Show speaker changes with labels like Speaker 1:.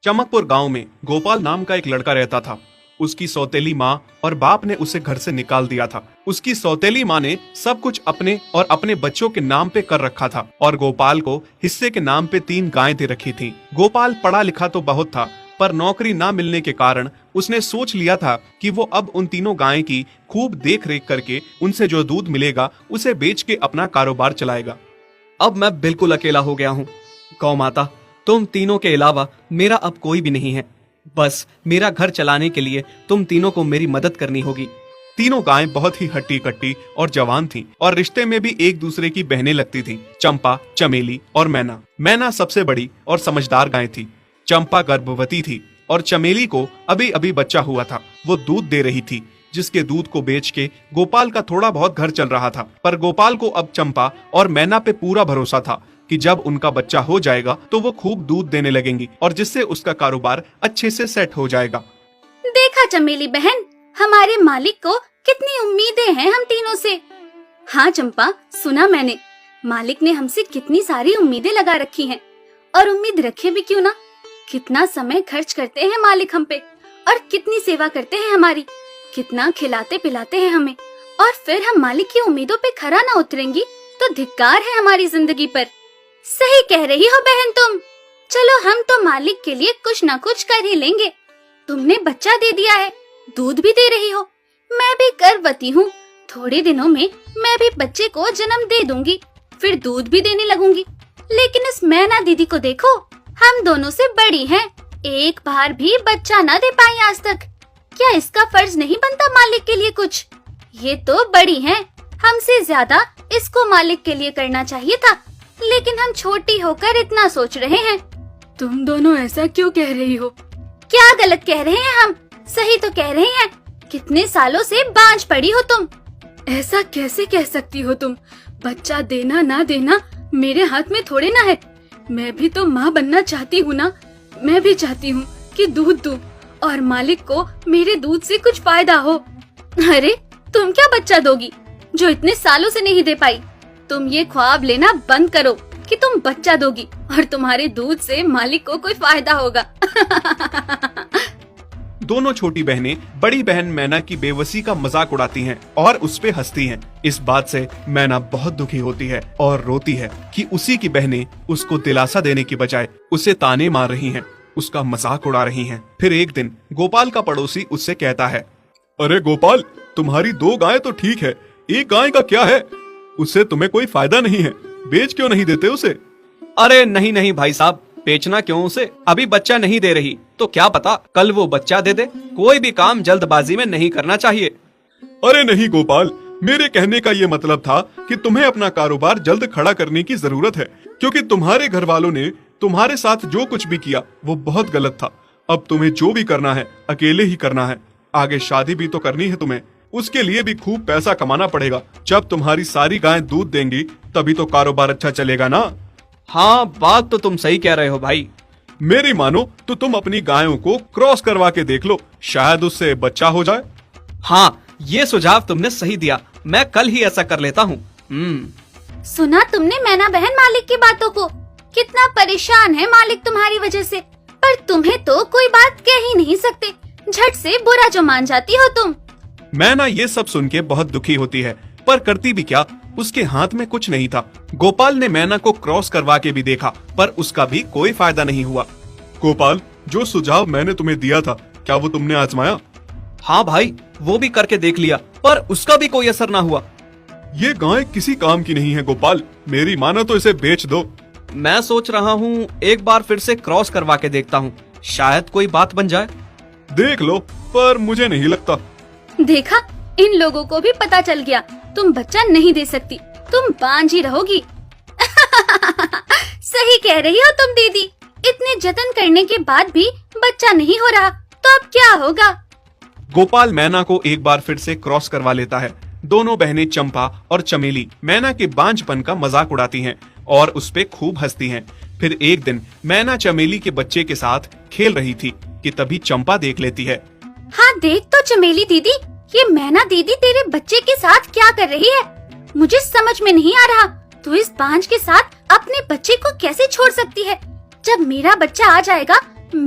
Speaker 1: चमकपुर गांव में गोपाल नाम का एक लड़का रहता था। उसकी सौतेली माँ और बाप ने उसे घर से निकाल दिया था। उसकी सौतेली माँ ने सब कुछ अपने और अपने बच्चों के नाम पे कर रखा था और गोपाल को हिस्से के नाम पे 3 गायें दे रखी थीं। गोपाल पढ़ा लिखा तो बहुत था, पर नौकरी ना मिलने के कारण उसने सोच लिया था कि वो अब उन तीनों गायें की खूब देख रेख करके उनसे जो दूध मिलेगा उसे बेच के अपना कारोबार चलाएगा।
Speaker 2: अब मैं बिल्कुल अकेला हो गया हूँ। गौ माता, तुम तीनों के अलावा मेरा अब कोई भी नहीं है। बस मेरा घर चलाने के लिए तुम तीनों को मेरी मदद करनी होगी।
Speaker 1: तीनों गायें बहुत ही हट्टी कट्टी और जवान थीं और रिश्ते में भी एक दूसरे की बहनें लगती थीं। चंपा, चमेली और मैना। मैना सबसे बड़ी और समझदार गाय थी। चंपा गर्भवती थी और चमेली को अभी अभी बच्चा हुआ था। वो दूध दे रही थी, जिसके दूध को बेच के गोपाल का थोड़ा बहुत घर चल रहा था। पर गोपाल को अब चंपा और मैना पे पूरा भरोसा था कि जब उनका बच्चा हो जाएगा तो वो खूब दूध देने लगेंगी और जिससे उसका कारोबार अच्छे से सेट हो जाएगा।
Speaker 3: देखा चमेली बहन, हमारे मालिक को कितनी उम्मीदें हैं हम तीनों से। हाँ चंपा, सुना मैंने, मालिक ने हमसे कितनी सारी उम्मीदें लगा रखी हैं। और उम्मीद रखे भी क्यों ना, कितना समय खर्च करते हैं मालिक हम पे और कितनी सेवा करते हैं हमारी, कितना खिलाते पिलाते हैं हमें। और फिर हम मालिक की उम्मीदों पे खरा ना उतरेंगी तो धिक्कार है हमारी जिंदगी पर। सही कह रही हो बहन तुम। चलो हम तो मालिक के लिए कुछ ना कुछ कर ही लेंगे। तुमने बच्चा दे दिया है, दूध भी दे रही हो, मैं भी गर्भवती हूँ। थोड़े दिनों में मैं भी बच्चे को जन्म दे दूंगी, फिर दूध भी देने लगूंगी। लेकिन इस मैना दीदी को देखो, हम दोनों से बड़ी हैं, एक बार भी बच्चा ना दे पाई आज तक। क्या इसका फर्ज नहीं बनता मालिक के लिए कुछ? ये तो बड़ी हैं, हमसे ज्यादा इसको मालिक के लिए करना चाहिए था, लेकिन हम छोटी होकर इतना सोच रहे हैं।
Speaker 4: तुम दोनों ऐसा क्यों कह रही हो?
Speaker 3: क्या गलत कह रहे हैं हम? सही तो कह रहे हैं। कितने सालों से बांझ पड़ी हो तुम।
Speaker 4: ऐसा कैसे कह सकती हो तुम? बच्चा देना ना देना मेरे हाथ में थोड़े ना है। मैं भी तो माँ बनना चाहती हूँ ना। मैं भी चाहती हूँ कि दूध दूँ और मालिक को मेरे दूध से कुछ फायदा हो।
Speaker 3: अरे तुम क्या बच्चा दोगी जो इतने सालों से नहीं दे पाई? तुम ये ख्वाब लेना बंद करो कि तुम बच्चा दोगी और तुम्हारे दूध से मालिक को कोई फायदा होगा।
Speaker 1: दोनों छोटी बहनें बड़ी बहन मैना की बेबसी का मजाक उड़ाती हैं और उस पे हंसती हैं। इस बात से मैना बहुत दुखी होती है और रोती है कि उसी की बहनें उसको दिलासा देने की बजाय उसे ताने मार रही हैं, उसका मजाक उड़ा रही हैं। फिर एक दिन गोपाल का पड़ोसी उससे कहता है,
Speaker 5: अरे गोपाल, तुम्हारी 2 गायें तो ठीक है, एक गाय का क्या है? उससे तुम्हें कोई फायदा नहीं है, बेच क्यों नहीं देते उसे?
Speaker 2: अरे नहीं नहीं भाई साहब, बेचना क्यों उसे? अभी बच्चा नहीं दे रही तो क्या पता कल वो बच्चा दे दे। कोई भी काम जल्दबाजी में नहीं करना चाहिए।
Speaker 5: अरे नहीं गोपाल, मेरे कहने का ये मतलब था कि तुम्हें अपना कारोबार जल्द खड़ा करने की जरूरत है, क्योंकि तुम्हारे घर वालों ने तुम्हारे साथ जो कुछ भी किया वो बहुत गलत था। अब तुम्हें जो भी करना है अकेले ही करना है। आगे शादी भी तो करनी है तुम्हें, उसके लिए भी खूब पैसा कमाना पड़ेगा। जब तुम्हारी सारी गायें दूध देंगी तभी तो कारोबार अच्छा चलेगा ना।
Speaker 2: हाँ, बात तो तुम सही कह रहे हो भाई।
Speaker 5: मेरी मानो तो तुम अपनी गायों को क्रॉस करवा के देख लो, शायद उससे बच्चा हो जाए।
Speaker 2: हाँ, ये सुझाव तुमने सही दिया, मैं कल ही ऐसा कर लेता हूँ।
Speaker 3: सुना तुमने मैना बहन मालिक की बातों को? कितना परेशान है मालिक तुम्हारी वजह से, पर तुम्हें तो कोई बात कह ही नहीं सकते। झट से बुरा जो मान जाती हो तुम।
Speaker 1: मैना ये सब सुन के बहुत दुखी होती है, पर करती भी क्या, उसके हाथ में कुछ नहीं था। गोपाल ने मैना को क्रॉस करवा के भी देखा, पर उसका भी कोई फायदा नहीं हुआ।
Speaker 5: गोपाल, जो सुझाव मैंने तुम्हें दिया था, क्या वो तुमने आजमाया?
Speaker 2: हाँ भाई, वो भी करके देख लिया, पर उसका भी कोई असर ना हुआ।
Speaker 5: ये गाय किसी काम की नहीं है गोपाल, मेरी मानो तो इसे बेच दो।
Speaker 2: मैं सोच रहा हूँ एक बार फिर से क्रॉस करवा के देखता हूँ, शायद कोई बात बन जाए।
Speaker 5: देख लो, पर मुझे नहीं लगता।
Speaker 3: देखा, इन लोगों को भी पता चल गया तुम बच्चा नहीं दे सकती, तुम बांझ ही रहोगी। सही कह रही हो तुम दीदी, इतने जतन करने के बाद भी बच्चा नहीं हो रहा तो अब क्या होगा?
Speaker 1: गोपाल मैना को एक बार फिर से क्रॉस करवा लेता है। दोनों बहनें चंपा और चमेली मैना के बांझपन का मजाक उड़ाती हैं और उस पे खूब हंसती हैं। फिर एक दिन मैना चमेली के बच्चे के साथ खेल रही थी कि तभी चंपा देख लेती है।
Speaker 3: हाँ देख तो चमेली दीदी, ये मैना दीदी तेरे बच्चे के साथ क्या कर रही है? मुझे समझ में नहीं आ रहा, तू इस बांझ के साथ अपने बच्चे को कैसे छोड़ सकती है? जब मेरा बच्चा आ जाएगा मैं